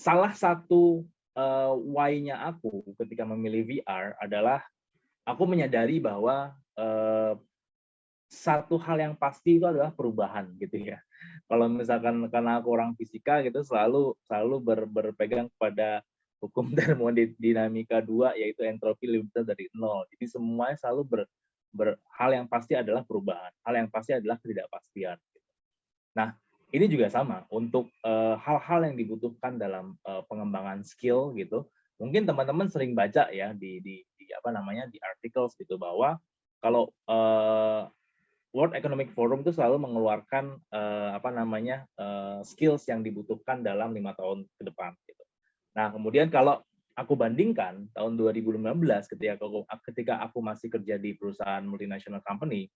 salah satu why-nya aku ketika memilih VR adalah aku menyadari bahwa satu hal yang pasti itu adalah perubahan gitu ya. Kalau misalkan karena aku orang fisika gitu selalu berpegang kepada hukum termodinamika 2 yaitu entropi lebih besar dari nol. Jadi semuanya selalu hal yang pasti adalah perubahan, hal yang pasti adalah ketidakpastian. Nah, ini juga sama untuk hal-hal yang dibutuhkan dalam pengembangan skill gitu. Mungkin teman-teman sering baca ya di apa namanya di articles gitu bahwa kalau World Economic Forum itu selalu mengeluarkan apa namanya skills yang dibutuhkan dalam 5 tahun ke depan. Gitu. Nah kemudian kalau aku bandingkan tahun 2015 ketika aku masih kerja di perusahaan multinational company,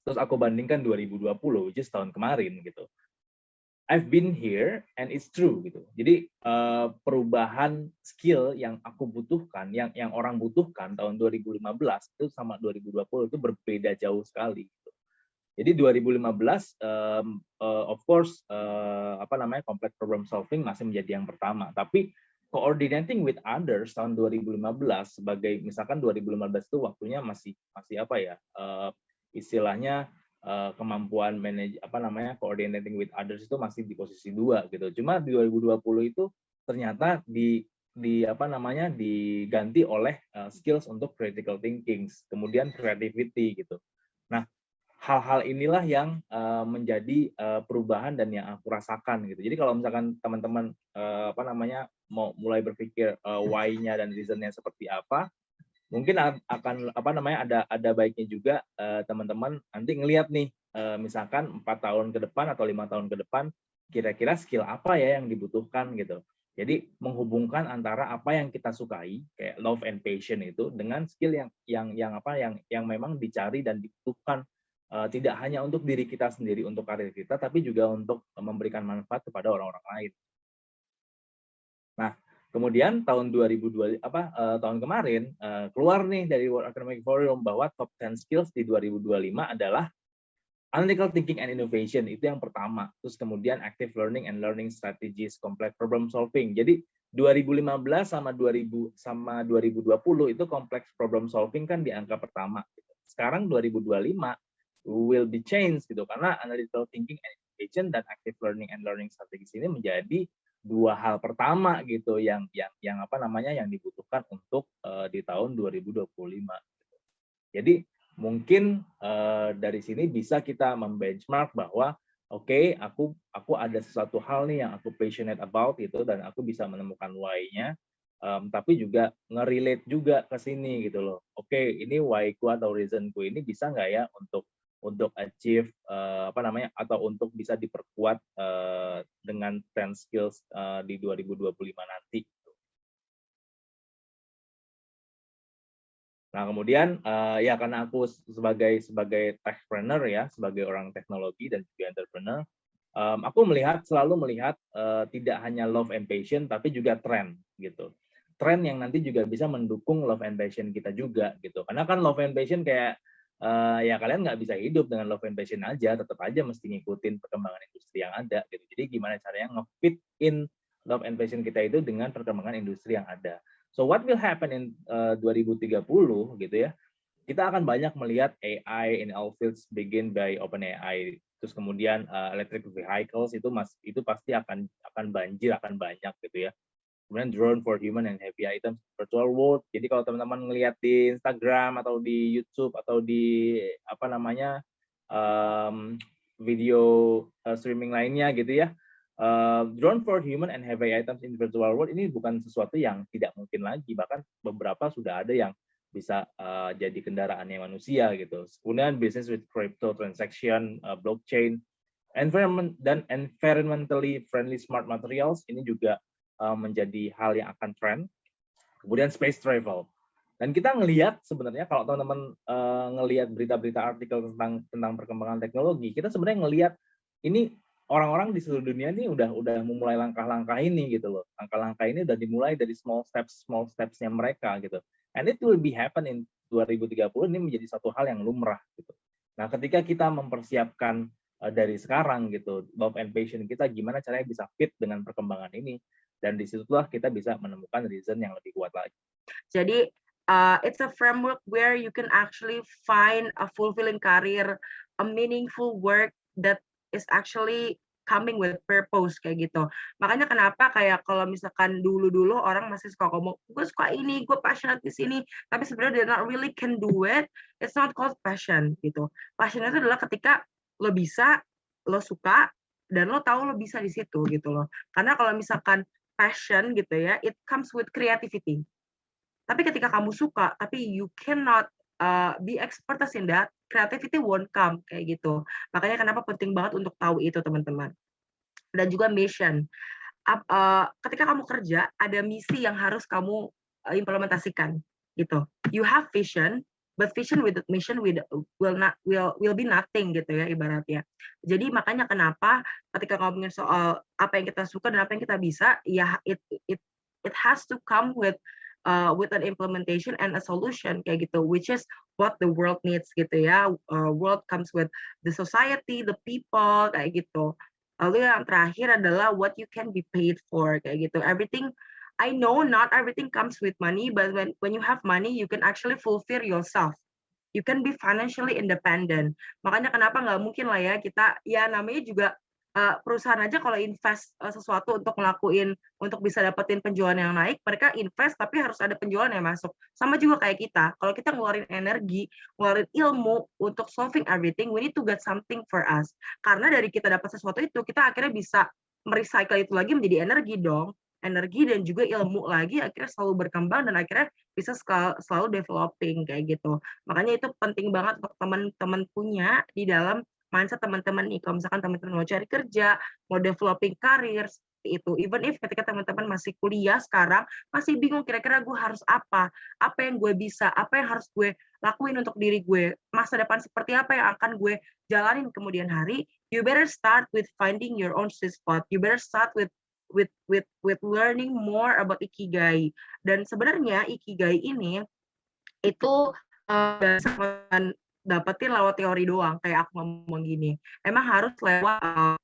terus aku bandingkan 2020, which is tahun kemarin gitu. I've been here and it's true gitu. Jadi perubahan skill yang aku butuhkan, yang orang butuhkan tahun 2015 itu sama 2020 itu berbeda jauh sekali. Gitu. Jadi 2015, of course, apa namanya complex problem solving masih menjadi yang pertama. Tapi coordinating with others tahun 2015 sebagai misalkan 2015 itu waktunya masih apa ya istilahnya kemampuan manage apa namanya coordinating with others itu masih di posisi 2 gitu. Cuma di 2020 itu ternyata di apa namanya diganti oleh skills untuk critical thinking, kemudian creativity gitu. Nah, hal-hal inilah yang menjadi perubahan dan yang aku rasakan gitu. Jadi kalau misalkan teman-teman apa namanya mau mulai berpikir why-nya dan reason-nya seperti apa, mungkin akan apa namanya ada baiknya juga teman-teman nanti ngelihat nih misalkan 4 tahun ke depan atau 5 tahun ke depan kira-kira skill apa ya yang dibutuhkan gitu. Jadi menghubungkan antara apa yang kita sukai kayak love and passion itu dengan skill yang memang dicari dan dibutuhkan tidak hanya untuk diri kita sendiri untuk karir kita tapi juga untuk memberikan manfaat kepada orang-orang lain. Nah, kemudian tahun 2002 tahun kemarin keluar nih dari World Economic Forum bahwa top 10 skills di 2025 adalah analytical thinking and innovation itu yang pertama. Terus kemudian active learning and learning strategies, complex problem solving. Jadi 2015 sama 2020 itu complex problem solving kan di angka pertama. Sekarang 2025 will be changed gitu karena analytical thinking and innovation dan active learning and learning strategies ini menjadi dua hal pertama gitu yang apa namanya yang dibutuhkan untuk di tahun 2025. Jadi mungkin dari sini bisa kita membenchmark bahwa oke, aku ada sesuatu hal nih yang aku passionate about itu dan aku bisa menemukan why-nya, tapi juga nge-relate juga ke sini gitu loh. Oke, ini why-ku atau reason-ku ini bisa nggak ya untuk achieve apa namanya atau untuk bisa diperkuat dengan 10 skills di 2025 nanti. Nah, kemudian ya karena aku sebagai techpreneur ya, sebagai orang teknologi dan juga entrepreneur, aku selalu melihat tidak hanya love and passion tapi juga tren gitu. Tren yang nanti juga bisa mendukung love and passion kita juga gitu. Karena kan love and passion kayak ya kalian nggak bisa hidup dengan love and passion aja, tetap aja mesti ngikutin perkembangan industri yang ada gitu. Jadi gimana caranya nge-fit in love and passion kita itu dengan perkembangan industri yang ada. So what will happen in 2030 gitu ya? Kita akan banyak melihat AI in all fields begin by OpenAI. Terus kemudian electric vehicles itu pasti akan banjir, akan banyak gitu ya. Kemudian drone for human and heavy items virtual world. Jadi kalau teman-teman ngelihat di Instagram atau di YouTube atau di apa namanya video streaming lainnya gitu ya, drone for human and heavy items in virtual world ini bukan sesuatu yang tidak mungkin lagi, bahkan beberapa sudah ada yang bisa jadi kendaraannya manusia gitu. Kemudian business with crypto transaction, blockchain, environment dan environmentally friendly smart materials ini juga menjadi hal yang akan trend. Kemudian space travel. Dan kita ngelihat sebenarnya kalau teman-teman ngelihat berita-berita artikel tentang perkembangan teknologi, kita sebenarnya ngelihat ini orang-orang di seluruh dunia ini udah memulai langkah-langkah ini gitu loh. Langkah-langkah ini udah dimulai dari small steps-nya mereka gitu. And it will be happen in 2030 ini menjadi satu hal yang lumrah gitu. Nah, ketika kita mempersiapkan dari sekarang gitu, love and passion kita gimana caranya bisa fit dengan perkembangan ini. dan disitulah kita bisa menemukan reason yang lebih kuat lagi. Jadi it's a framework where you can actually find a fulfilling career, a meaningful work that is actually coming with purpose kayak gitu. Makanya kenapa kayak kalau misalkan dulu-dulu orang masih suka ngomong, gue suka ini, gue passionate di sini, tapi sebenarnya they not really can do it. It's not called passion gitu. Passion itu adalah ketika lo bisa, lo suka, dan lo tahu lo bisa di situ gitu loh. Karena kalau misalkan passion gitu ya, it comes with creativity. Tapi ketika kamu suka, tapi you cannot be expertise in that, creativity won't come kayak gitu. Makanya kenapa penting banget untuk tahu itu teman-teman. Dan juga mission. Ketika kamu kerja, ada misi yang harus kamu implementasikan gitu. You have vision, but vision with mission will be nothing gitu ya ibaratnya. Jadi makanya kenapa ketika ngomongin soal apa yang kita suka dan apa yang kita bisa, ya it has to come with an implementation and a solution kayak gitu, which is what the world needs gitu ya. World comes with the society, the people kayak gitu. Lalu yang terakhir adalah what you can be paid for kayak gitu. Everything, I know not everything comes with money, but when you have money, you can actually fulfill yourself. You can be financially independent. Makanya kenapa nggak mungkin lah ya kita, ya namanya juga perusahaan aja kalau invest sesuatu untuk ngelakuin, untuk bisa dapetin penjualan yang naik, mereka invest tapi harus ada penjualan yang masuk. Sama juga kayak kita, kalau kita ngeluarin energi, ngeluarin ilmu untuk solving everything, we need to get something for us. Karena dari kita dapat sesuatu itu, kita akhirnya bisa merecycle itu lagi menjadi energi dong. Energi dan juga ilmu lagi akhirnya selalu berkembang dan akhirnya bisa selalu developing kayak gitu. Makanya itu penting banget untuk teman-teman punya di dalam mindset teman-teman nih. Kalau misalkan teman-teman mau cari kerja, mau developing karir, seperti itu. Even if ketika teman-teman masih kuliah sekarang, masih bingung kira-kira gue harus apa yang gue bisa, apa yang harus gue lakuin untuk diri gue, masa depan seperti apa yang akan gue jalanin kemudian hari, you better start with finding your own sweet spot. You better start with learning more about ikigai. Dan sebenarnya ikigai ini itu dapetin lewat teori doang, kayak aku ngomong gini. Emang harus lewat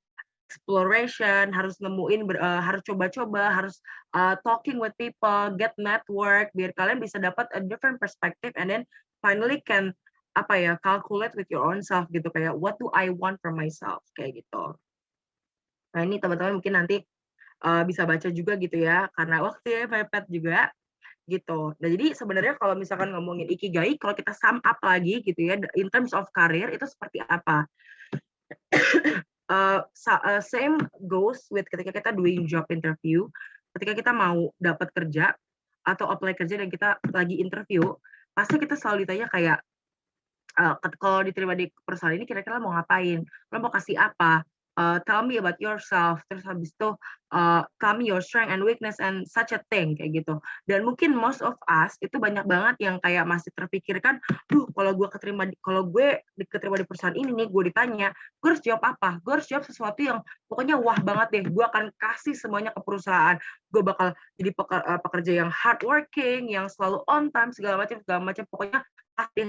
exploration, harus nemuin, harus coba-coba, harus talking with people, get network, biar kalian bisa dapat a different perspective, and then finally can calculate with your own self gitu, kayak what do I want for myself kayak gitu. Nah ini teman-teman mungkin nanti bisa baca juga gitu ya, karena waktu ya mepet juga gitu. Nah, jadi sebenarnya kalau misalkan ngomongin ikigai, kalau kita sum up lagi gitu ya, in terms of career itu seperti apa? Same goes with ketika kita doing job interview, ketika kita mau dapat kerja atau apply kerja dan kita lagi interview, pasti kita selalu ditanya kayak, kalau diterima di perusahaan ini kira-kira mau ngapain? Lo mau kasih apa? Tell me about yourself. Terus habis itu tell me your strength and weakness and such a thing kayak gitu. Dan mungkin most of us itu banyak banget yang kayak masih terpikirkan, kalau gue keterima di perusahaan ini nih, gue ditanya, gue harus jawab apa? Gue harus jawab sesuatu yang pokoknya wah banget deh. Gue akan kasih semuanya ke perusahaan. Gue bakal jadi pekerja yang hardworking, yang selalu on time segala macam. Pokoknya pasti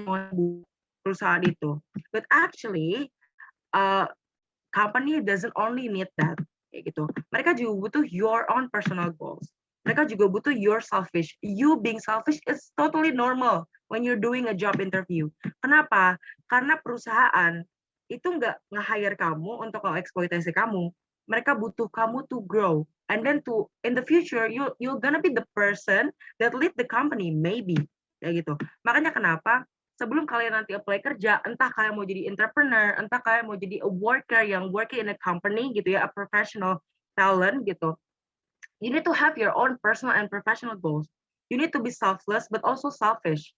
perusahaan itu. But actually company doesn't only need that kayak gitu. Mereka juga butuh your own personal goals. Mereka juga butuh your selfish. You being selfish is totally normal when you're doing a job interview. Kenapa? Karena perusahaan itu nggak nge-hire kamu untuk eksploitasi kamu. Mereka butuh kamu to grow. And then in the future you're gonna be the person that lead the company maybe kayak gitu. Makanya kenapa sebelum kalian nanti apply kerja, entah kalian mau jadi entrepreneur, entah kalian mau jadi a worker yang working in a company gitu ya, a professional talent gitu, you need to have your own personal and professional goals. You need to be selfless but also selfish.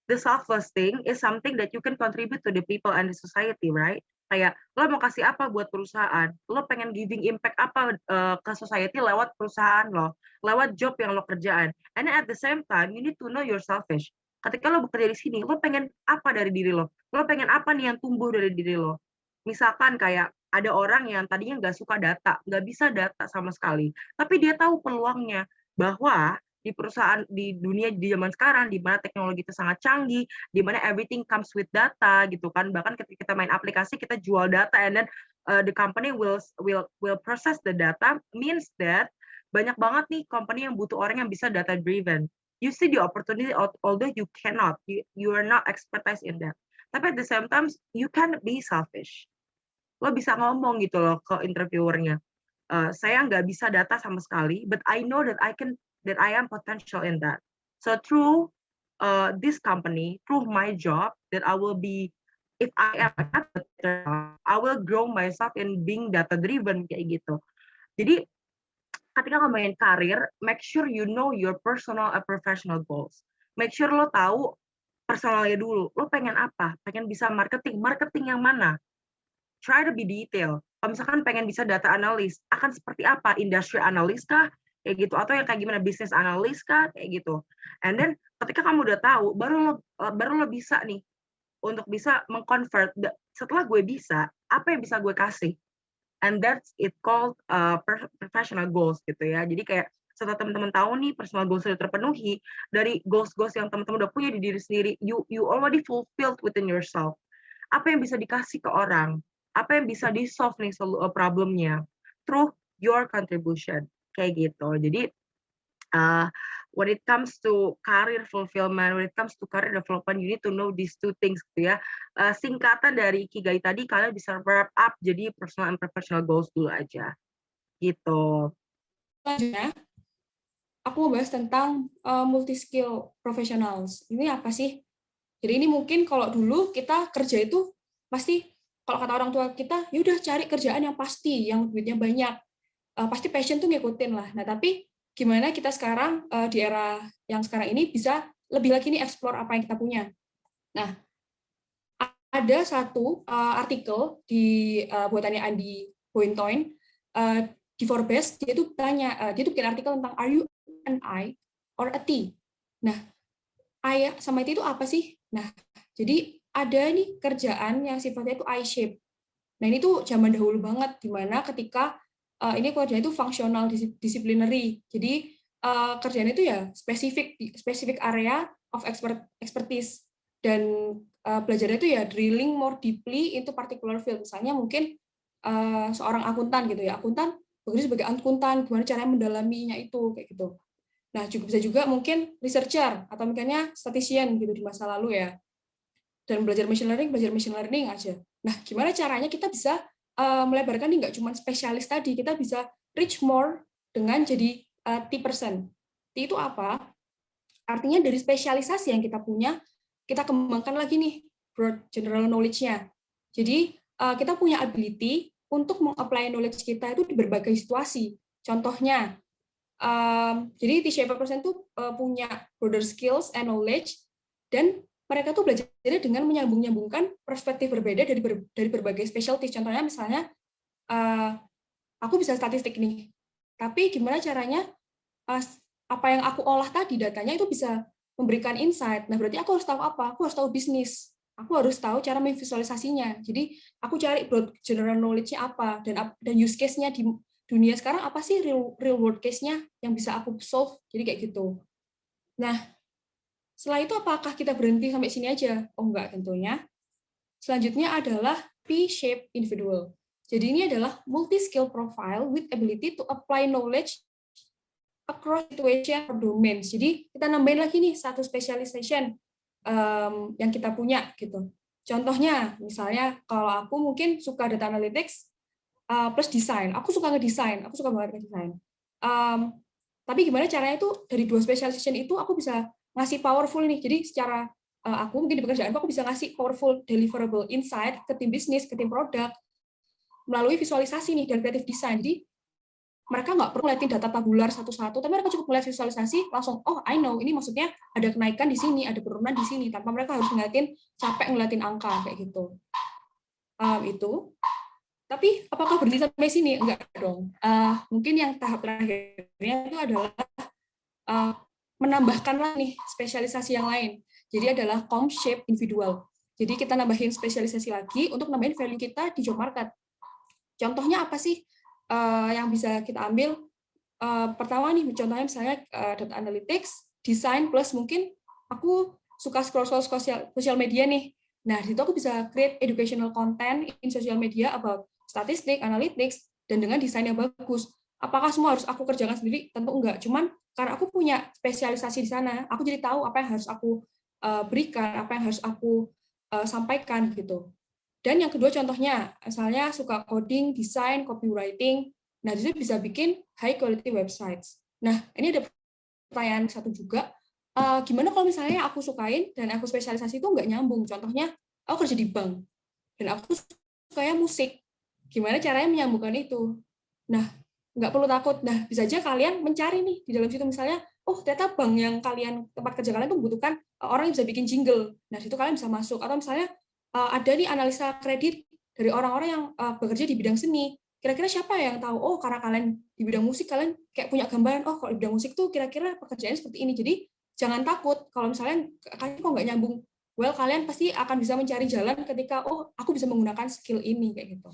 The selfless thing is something that you can contribute to the people and the society, right? Kayak lo mau kasih apa buat perusahaan, lo pengen giving impact apa ke society lewat perusahaan lo, lewat job yang lo kerjaan. And at the same time, you need to know you're selfish. Ketika lo bekerja di sini, lo pengen apa dari diri lo? Lo pengen apa nih yang tumbuh dari diri lo? Misalkan kayak ada orang yang tadinya nggak suka data, nggak bisa data sama sekali, tapi dia tahu peluangnya bahwa di perusahaan di dunia di zaman sekarang di mana teknologi itu sangat canggih, di mana everything comes with data gitu kan. Bahkan ketika kita main aplikasi kita jual data and then the company will process the data, means that banyak banget nih company yang butuh orang yang bisa data driven. You see the opportunity, although you cannot, you are not expertise in that. Tapi at the same time, you can be selfish. Lo bisa ngomong gitu loh ke interviewernya. Saya nggak bisa data sama sekali, but I know that I am potential in that. So through this company, through my job, that I will be, if I am I will grow myself in being data driven kayak gitu. Jadi ketika ngomongin karir, make sure you know your personal and professional goals. Make sure lo tahu personalnya dulu. Lo pengen apa? Pengen bisa marketing. Marketing yang mana? Try to be detail. Kalau misalkan pengen bisa data analis, akan seperti apa? Industry analis kah? Kayak gitu. Atau yang kayak gimana? Business analis kah? Kayak gitu. And then ketika kamu udah tahu, baru lo bisa nih untuk bisa mengconvert. Setelah gue bisa, apa yang bisa gue kasih? And that's it called professional goals gitu ya. Jadi kayak setelah teman-teman tahu nih personal goals sudah terpenuhi, dari goals-goals yang teman-teman udah punya di diri sendiri, you already fulfilled within yourself. Apa yang bisa dikasih ke orang? Apa yang bisa di-solve nih problemnya? Through your contribution. Kayak gitu. Jadi when it comes to career fulfillment, when it comes to career development, you need to know these two things gitu ya. Singkatan dari Ikigai tadi, kalian bisa wrap up jadi personal and professional goals dulu aja. Gitu. Selanjutnya, aku mau bahas tentang multi-skill professionals. Ini apa sih? Jadi ini mungkin kalau dulu kita kerja itu pasti, kalau kata orang tua kita, ya udah cari kerjaan yang pasti, yang duitnya banyak. Pasti passion tuh ngikutin lah. Nah, tapi gimana kita sekarang di era yang sekarang ini bisa lebih lagi nih explore apa yang kita punya. Nah, ada satu artikel di buatannya Andy Boynton di Forbes, dia tuh bikin artikel tentang are you an I or a T. Nah, I sama T itu apa sih? Nah, jadi ada nih kerjaan yang sifatnya itu I-shape. Nah, ini tuh zaman dahulu banget, di mana ketika ini kerjaan itu functional disciplinary. Jadi kerjaan itu ya spesifik area of expertise, dan belajarnya itu ya drilling more deeply into particular field. Misalnya mungkin seorang akuntan gitu ya, akuntan bekerja sebagai akuntan, gimana caranya mendalaminya itu kayak gitu. Nah, juga bisa juga mungkin researcher atau misalnya statistician gitu di masa lalu ya. Dan belajar machine learning aja. Nah, gimana caranya kita bisa melebarkan ini, nggak cuma spesialis tadi, kita bisa reach more dengan jadi T%. T itu apa? Artinya dari spesialisasi yang kita punya, kita kembangkan lagi nih broad general knowledge-nya. Jadi kita punya ability untuk meng-apply knowledge kita itu di berbagai situasi. Contohnya, jadi T-shaped person itu punya broader skills and knowledge, dan mereka tuh belajar dengan menyambung-nyambungkan perspektif berbeda dari berbagai specialty. Contohnya misalnya, aku bisa statistik nih, tapi gimana caranya apa yang aku olah tadi, datanya itu bisa memberikan insight. Nah, berarti aku harus tahu apa? Aku harus tahu bisnis. Aku harus tahu cara memvisualisasinya. Jadi, aku cari broad general knowledge-nya apa, dan use case-nya di dunia sekarang apa sih real world case-nya yang bisa aku solve. Jadi kayak gitu. Nah, setelah itu apakah kita berhenti sampai sini aja? Oh enggak, tentunya. Selanjutnya adalah P-shaped individual. Jadi ini adalah multi-skill profile with ability to apply knowledge across situation or domains. Jadi kita nambahin lagi nih satu specialization yang kita punya gitu. Contohnya, misalnya kalau aku mungkin suka data analytics plus desain. Aku suka ngedesain, aku suka banget ngedesain. Tapi gimana caranya itu dari dua specialization itu aku bisa ngasih powerful nih. Jadi secara aku mungkin di pekerjaanku aku bisa ngasih powerful deliverable insight ke tim bisnis, ke tim produk melalui visualisasi nih dan creative design. Jadi mereka nggak perlu ngeliatin data tabular satu-satu, tapi mereka cukup melihat visualisasi langsung, oh I know, ini maksudnya ada kenaikan di sini, ada penurunan di sini, tanpa mereka harus ngeliatin angka kayak gitu. Itu. Tapi apakah berhenti sampai sini? Enggak dong. Mungkin yang tahap terakhirnya itu adalah menambahkan nih spesialisasi yang lain. Jadi adalah com-shaped individual. Jadi kita nambahin spesialisasi lagi untuk nambahin value kita di job market. Contohnya apa sih yang bisa kita ambil? Pertama nih, contohnya misalnya data analytics, design plus mungkin aku suka scroll sosial media nih. Nah, di situ aku bisa create educational content in social media about statistik, analytics, dan dengan desain yang bagus. Apakah semua harus aku kerjakan sendiri? Tentu enggak. Cuman karena aku punya spesialisasi di sana, aku jadi tahu apa yang harus aku berikan, apa yang harus aku sampaikan gitu. Dan yang kedua contohnya, misalnya suka coding, desain, copywriting, nah itu bisa bikin high quality websites. Nah ini ada pertanyaan satu juga, gimana kalau misalnya aku sukain dan aku spesialisasi itu nggak nyambung? Contohnya, aku kerja di bank dan aku sukanya musik. Gimana caranya menyambungkan itu? Nah, nggak perlu takut. Nah, bisa aja kalian mencari nih di dalam situ misalnya, oh ternyata bank yang kalian tempat kerja kalian tuh membutuhkan orang yang bisa bikin jingle. Nah, situ kalian bisa masuk. Atau misalnya ada nih analisa kredit dari orang-orang yang bekerja di bidang seni. Kira-kira siapa yang tahu? Oh, karena kalian di bidang musik kalian kayak punya gambaran. Oh, kalau di bidang musik tuh kira-kira pekerjaannya seperti ini. Jadi jangan takut kalau misalnya kalian kok nggak nyambung. Well, kalian pasti akan bisa mencari jalan ketika oh aku bisa menggunakan skill ini kayak gitu.